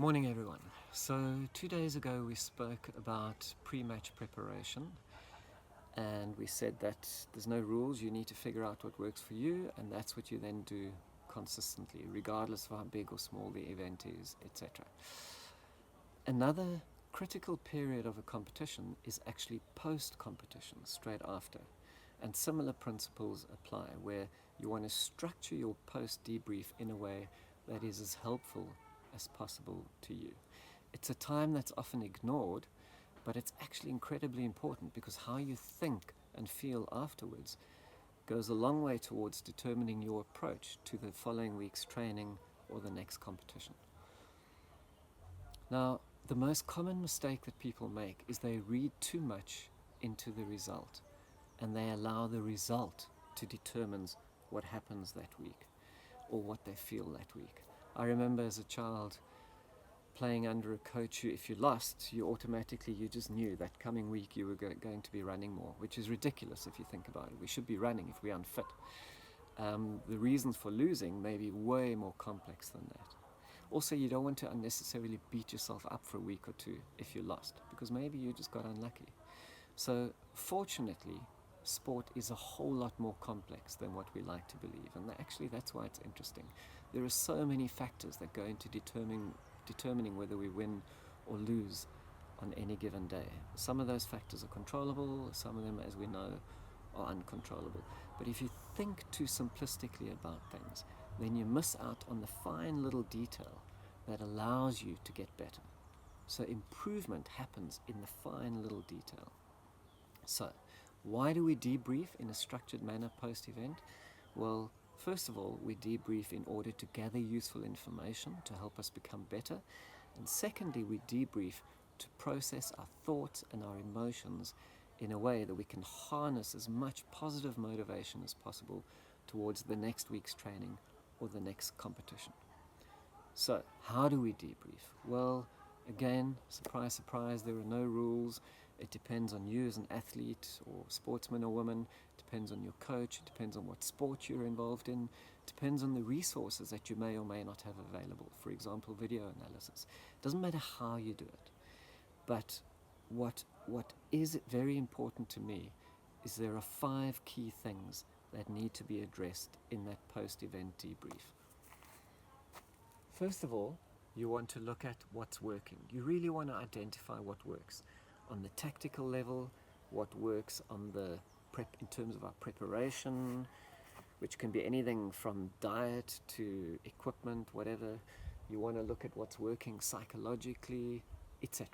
Morning everyone. So 2 days ago we spoke about pre-match preparation and we said that there's no rules, you need to figure out what works for you, and that's what you then do consistently regardless of how big or small the event is, etc. Another critical period of a competition is actually post-competition, straight after, and similar principles apply where you want to structure your post-debrief in a way that is as helpful as possible to you. It's a time that's often ignored, but it's actually incredibly important because how you think and feel afterwards goes a long way towards determining your approach to the following week's training or the next competition. Now, the most common mistake that people make is they read too much into the result and they allow the result to determine what happens that week or what they feel that week. I remember as a child playing under a coach who, if you lost, you just knew that coming week you were going to be running more, which is ridiculous if you think about it. We should be running if we're unfit. The reasons for losing may be way more complex than that. Also, you don't want to unnecessarily beat yourself up for a week or two if you lost, because maybe you just got unlucky. So, fortunately, sport is a whole lot more complex than what we like to believe, and actually that's why it's interesting. There are so many factors that go into determining whether we win or lose on any given day. Some of those factors are controllable, some of them, as we know, are uncontrollable. But if you think too simplistically about things, then you miss out on the fine little detail that allows you to get better. So improvement happens in the fine little detail. So, why do we debrief in a structured manner post-event? Well, first of all, we debrief in order to gather useful information to help us become better. And secondly, we debrief to process our thoughts and our emotions in a way that we can harness as much positive motivation as possible towards the next week's training or the next competition. So, how do we debrief? Well, again, surprise, surprise, there are no rules. It depends on you as an athlete or sportsman or woman. It depends on your coach. It depends on what sport you're involved in. It depends on the resources that you may or may not have available. For example, video analysis. It doesn't matter how you do it. But what is very important to me is there are 5 key things that need to be addressed in that post-event debrief. First of all, you want to look at what's working. You really want to identify what works. On the tactical level, what works on the in terms of our preparation, which can be anything from diet to equipment, whatever. You want to look at what's working psychologically, etc.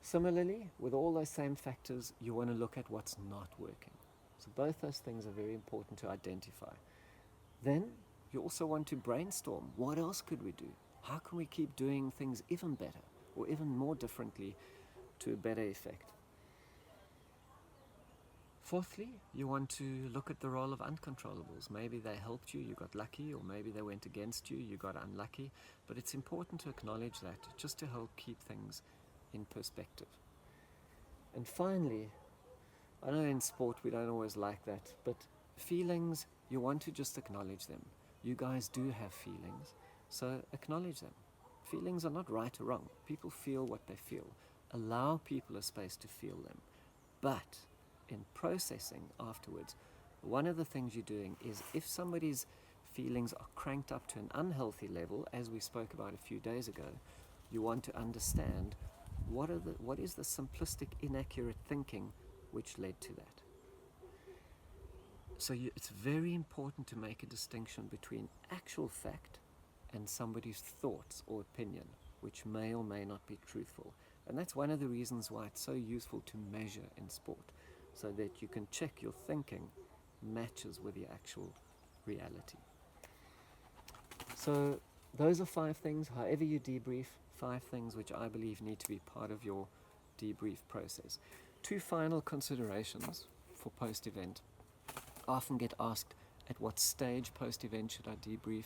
Similarly, with all those same factors, you want to look at what's not working. So both those things are very important to identify. Then you also want to brainstorm. What else could we do? How can we keep doing things even better or even more differently to a better effect? Fourthly, you want to look at the role of uncontrollables. Maybe they helped you, you got lucky, or maybe they went against you, you got unlucky. But it's important to acknowledge that just to help keep things in perspective. And finally, I know in sport we don't always like that, but feelings, you want to just acknowledge them. You guys do have feelings, so acknowledge them. Feelings are not right or wrong. People feel what they feel. Allow people a space to feel them. But in processing afterwards, one of the things you're doing is if somebody's feelings are cranked up to an unhealthy level, as we spoke about a few days ago, you want to understand what is the simplistic, inaccurate thinking which led to that. So it's very important to make a distinction between actual fact and somebody's thoughts or opinion, which may or may not be truthful. And that's one of the reasons why it's so useful to measure in sport, so that you can check your thinking matches with the actual reality. So those are 5 things, however you debrief, 5 things which I believe need to be part of your debrief process. 2 final considerations for post-event. I often get asked, at what stage post-event should I debrief?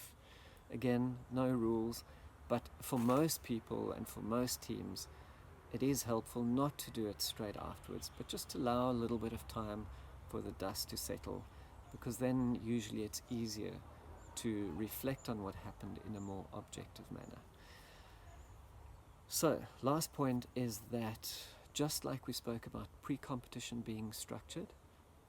Again, no rules, but for most people and for most teams, it is helpful not to do it straight afterwards, but just allow a little bit of time for the dust to settle, because then usually it's easier to reflect on what happened in a more objective manner. So, last point is that just like we spoke about pre-competition being structured,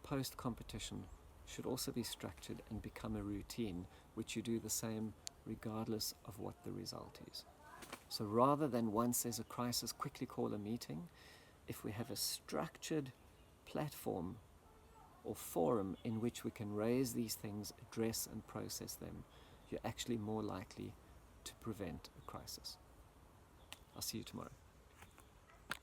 post-competition should also be structured and become a routine, which you do the same regardless of what the result is. So rather than once there's a crisis, quickly call a meeting, if we have a structured platform or forum in which we can raise these things, address and process them, you're actually more likely to prevent a crisis. I'll see you tomorrow.